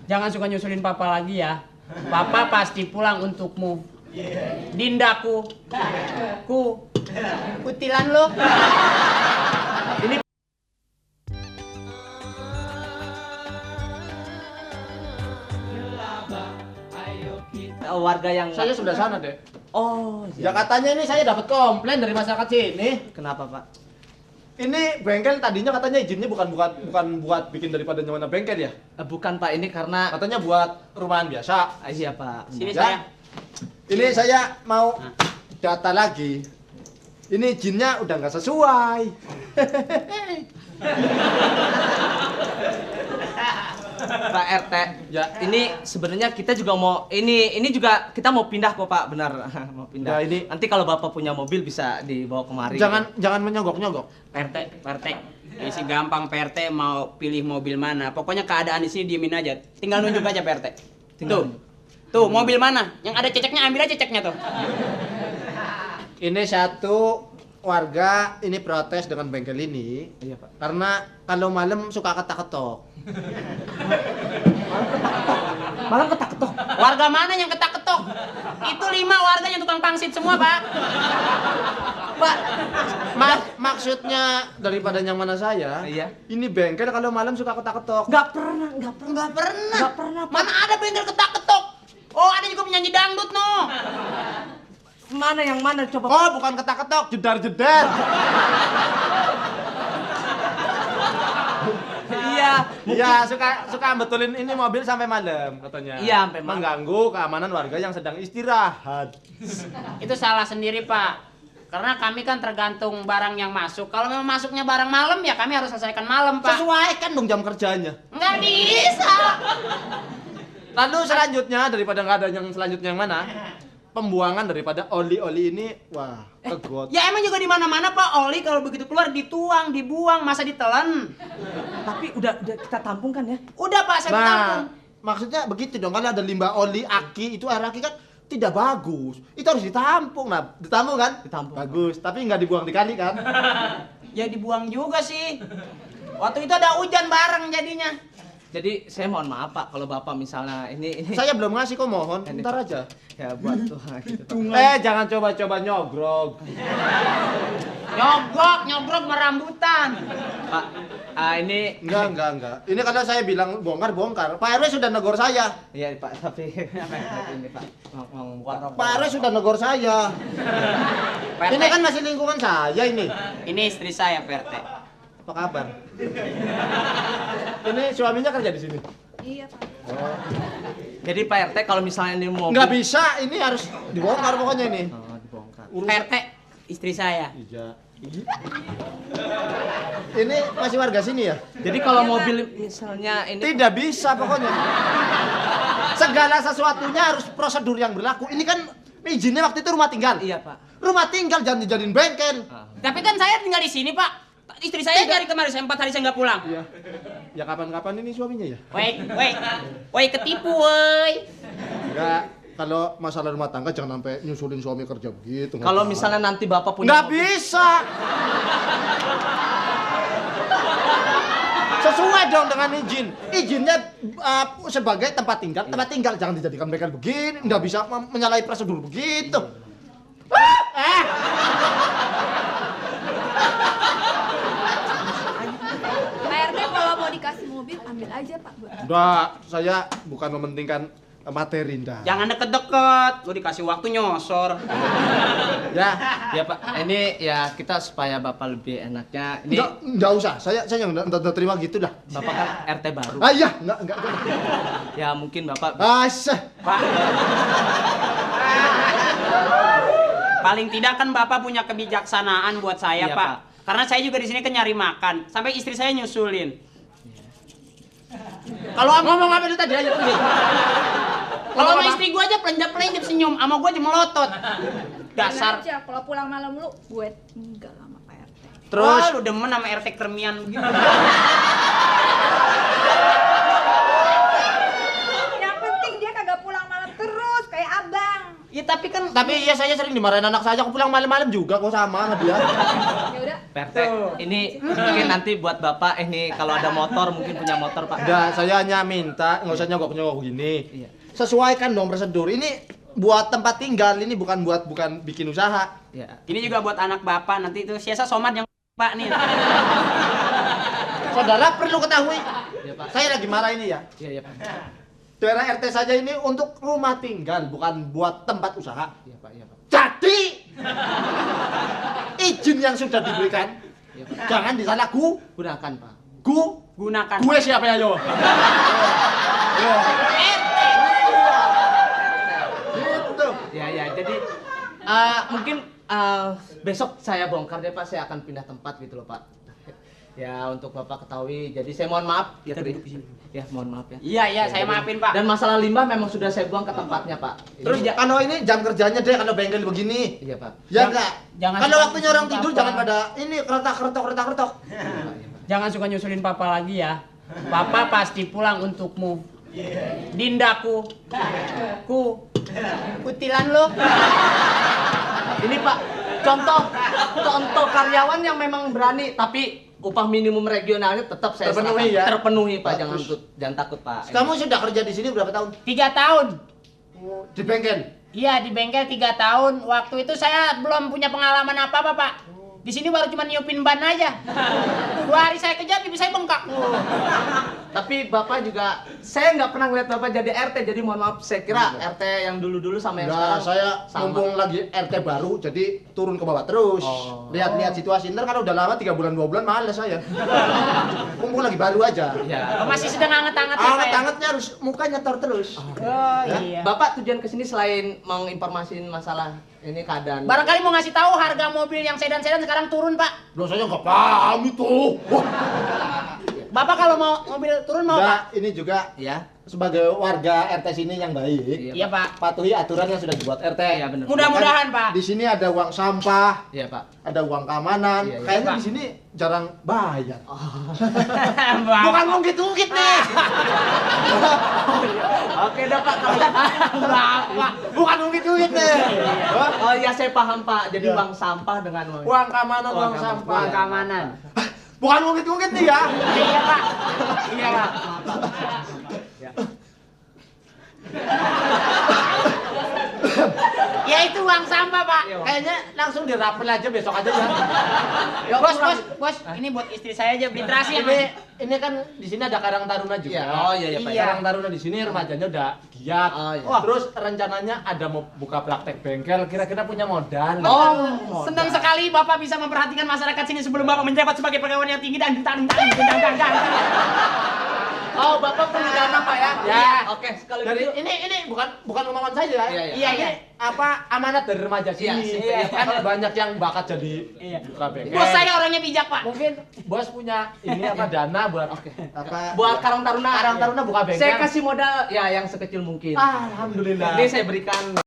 Jangan suka nyusulin papa lagi ya. Papa pasti pulang untukmu. Dindaku. Kutilan lo. Ini warga yang Saya sudah sana deh. Oh, Ya katanya ini saya dapat komplain dari masyarakat sini. kenapa, Pak? Ini bengkel tadinya katanya izinnya bukan buat bikin daripada nyawana bengkel ya. Bukan, Pak, ini karena Katanya buat rumahan biasa. iya, Pak. Sini Ya. saya. Ini saya mau data lagi. Ini izinnya udah nggak sesuai. Pak RT, Ya. ini sebenarnya kita juga mau ini juga kita mau pindah kok, Pak, benar. Mau pindah. Ya, ini- Nanti kalau Bapak punya mobil bisa dibawa kemari. Jangan menyogok-nyogok. PRT. Isi gampang PRT mau pilih mobil mana. Pokoknya keadaan di sini diemin aja. Tinggal nunjuk aja PRT. Tuh, mobil mana? Yang ada ceceknya ambil aja ceceknya tuh. Ini satu warga ini protes dengan bengkel ini. Iya, Pak. Karena kalau malam suka ketak-ketok. Malah ketak-ketok. Warga mana yang ketak-ketok? Itu 5 warga yang tukang pangsit semua, Pak. Pak, Maksudnya daripada yang mana saya? Iya. Ini bengkel kalau malam suka ketak-ketok. nggak pernah. Nggak pernah. Nggak pernah, Pak. Mana ada bengkel ketak-ketok? Oh, ada juga penyanyi dangdut, no. Mana yang mana coba? Oh, bukan ketak-ketok, jedar-jedar. Iya. Iya, suka betulin ini mobil sampai malam katanya. Iya, sampai malam. Mengganggu keamanan warga yang sedang istirahat. Itu salah sendiri, Pak. Karena kami kan tergantung barang yang masuk. Kalau memang masuknya barang malam, ya kami harus selesaikan malam, Pak. Sesuaikan dong jam kerjanya. Nggak bisa. Lalu selanjutnya daripada nggak ada yang selanjutnya yang mana? Pembuangan daripada oli-oli ini, wah, kegot. Ya emang juga di mana-mana, Pak. Oli kalau begitu keluar dituang, dibuang, masa ditelan. Tapi udah kita tampung kan ya? Udah, Pak, saya Nah, tampung. maksudnya begitu dong, kalau ada limbah oli, aki, itu air aki kan tidak bagus. Itu harus ditampung. Nah, ditampung kan? Ditampung. Bagus, tapi nggak dibuang di kali kan? Ya dibuang juga sih. Waktu itu ada hujan bareng jadinya. Jadi saya mohon maaf, Pak, kalau Bapak misalnya ini Saya belum ngasih kok, mohon. Ini. Ntar aja. ya buat tuh gitu, Pak. Jangan coba-coba nyogrog. Nyogrog merambutan. Pak, ini Enggak. Ini kalau saya bilang bongkar. Pak RW sudah negor saya. iya, Pak, tapi ini, Pak. Bukan Pak RW sudah negor saya. PRT. Ini kan masih lingkungan saya ini. Ini istri saya, PRT. Apa kabar? Ini suaminya kerja di sini. Iya, Pak. Jadi Pak RT kalau misalnya ini mau Nggak bisa, ini harus dibongkar pokoknya ini. Oh, dibongkar. PRT, istri saya. Iya. Ini masih warga sini ya? Jadi kalau mobil misalnya ini Tidak bisa pokoknya. Segala sesuatunya harus prosedur yang berlaku. Ini kan izinnya waktu itu rumah tinggal. iya, Pak. Rumah tinggal jangan dijadiin bengkel. Tapi kan saya tinggal di sini, Pak. Istri saya dari kemarin, saya 4 hari saya nggak pulang. Iya. Ya kapan-kapan ini suaminya ya? Woi, ketipu, woi. Enggak, kalau masalah rumah tangga jangan sampai nyusulin suami kerja begitu. Kalau misalnya nanti Bapak punya nggak mobil- bisa. Sesuai dong dengan izin. Izinnya sebagai tempat tinggal. Tempat tinggal jangan dijadikan bengkel begini. Nggak bisa menyalahi prosedur begitu. Pak RT kalau mau dikasih mobil, ambil aja, Pak. Enggak, saya bukan mementingkan materi ndak. Jangan deket-deket, lu dikasih waktu nyosor. Ya, Ya, Pak. Ini ya kita supaya Bapak lebih enaknya. Ini enggak usah. Saya enggak terima gitu dah. Bapak kan RT baru. Ah iya, enggak. Ya mungkin Bapak Asah. Pak. Paling tidak kan Bapak punya kebijaksanaan buat saya, Iya, Pak. Pak. Karena saya juga di sini kan nyari makan. Sampai istri saya nyusulin. Kalau Ngomong apa itu tadi aja. kalau sama istri gua aja pelenjap-pelenjap senyum, sama gua aja melotot. Dasar. Aja, kalau pulang malam lu, gue tinggal sama Pak RT. Terus Wah, lu demen sama RT Kermian begitu. Yang penting dia kagak pulang malam terus, kayak abang. Ya tapi kan ya saya sering dimarahin anak saya, aku pulang malam-malam juga kok sama dia. Ya udah Perte, ini mungkin nanti buat Bapak ini kalau ada motor mungkin punya motor Pak. Udah, saya hanya minta nggak usah nyogok-nyogok gini. Iya. Sesuaikan dong prosedur. Ini buat tempat tinggal, ini bukan bikin usaha. Ya. Ini juga buat anak bapak nanti itu siasa somad yang Pak nih. Saudara perlu ketahui, Iya Pak. saya lagi marah ini ya. Iya Pak. Daerah RT saja ini untuk rumah tinggal, bukan buat tempat usaha. Iya Pak, iya Pak. Jadi izin yang sudah diberikan Iya Pak. jangan Gunakan Pak. Gunakan. gue siapa ya yo? Gitu. Ya, jadi mungkin besok saya bongkar deh Pak, saya akan pindah tempat gitu loh Pak. Ya untuk Bapak ketahui, jadi saya mohon maaf ya Tri. Ya mohon maaf ya. Iya, saya maafin Pak. Dan masalah limbah memang sudah saya buang ke tempatnya Pak. Terus kalau ini jam kerjanya deh, kalau bengkel begini. Iya Pak. Ya enggak. jangan Kalau suka waktunya orang nyusulin tidur papa. jangan pada ini keretak. Jangan suka nyusulin papa lagi ya. Papa pasti pulang untukmu. Dindaku. Kutilan lo. Ini Pak, contoh karyawan yang memang berani, tapi upah minimum regionalnya tetap saya Terpenuhi serahkan. ya? Terpenuhi Pak, Bagus. jangan takut Pak. Kamu sudah kerja di sini berapa tahun? 3 tahun. Di bengkel. Iya di bengkel 3 tahun. Waktu itu saya belum punya pengalaman apa-apa Pak. Di sini baru cuma niupin ban aja. 2 hari saya kerja pipi saya bengkak. Tapi Bapak juga, saya nggak pernah ngeliat Bapak jadi RT, jadi mohon maaf, saya kira RT yang dulu-dulu sama yang Nah, sekarang saya sama. mumpung lagi RT baru, jadi turun ke bawah terus. Oh. Lihat-lihat situasi. Ntar kalau udah lama 3 bulan 2 bulan males saya. Mumpung lagi baru aja. Ya. Oh, masih sedang anget-anget ya, Pak, ya? Anget-angetnya harus mukanya nyetor terus. Oh Ya? iya. Bapak tujuan kesini selain menginformasiin masalah ini keadaan. Barangkali mau ngasih tahu harga mobil yang sedan-sedan sekarang turun Pak. Loh saya nggak paham itu. Wah. Bapak kalau mau mobil turun mau Pak? Nah, ini juga Ya. sebagai warga RT sini yang baik, Iya Pak. patuhi aturan yang sudah dibuat RT. Iya, benar. Mudah-mudahan Pak. Di sini ada uang sampah, Iya Pak. ada uang keamanan. Iya, iya, Kayaknya Pak. di sini jarang bayar. Bapak. Bukan ngungkit-ngungkit nih. Oke dah Pak. Bapak. Bukan ngungkit-ngungkit nih. Hah? Oh iya saya paham Pak. Jadi Iya. uang sampah dengan Uang keamanan, Uang uang keamanan. sampah. Uang keamanan. Bukan ngungkit-ngungkit nih ya. Iya Pak. Iya Pak. Ya itu uang sampah Pak. Kayaknya langsung dirapel aja besok aja ya. Ya, bos, ini buat istri saya aja beli terasi ya, Mas. Ini kan di sini ada Karang Taruna juga. Iya. Oh iya Pak. Iya. Karang Taruna di sini remajanya udah giat. Oh, iya. Wah, terus rencananya ada mau buka praktek bengkel, kira-kira punya modal. Oh, senang sekali Bapak bisa memperhatikan masyarakat sini sebelum Bapak menjabat sebagai pegawai yang tinggi dan dang. Oh Bapak punya dana Pak ya? Ya. Oke sekali Dari gitu. ini bukan kemauan saya ya. Iya, iya. Ini apa amanat dari remaja Iya, sini. iya. Kan banyak yang bakat jadi Iya. buka bengkel. Bos saya orangnya bijak Pak. Mungkin bos punya ini apa dana buat apa? Buat Karang Taruna. Karang Taruna buka bengkel. Saya kasih modal ya yang sekecil mungkin. Alhamdulillah. Ini saya berikan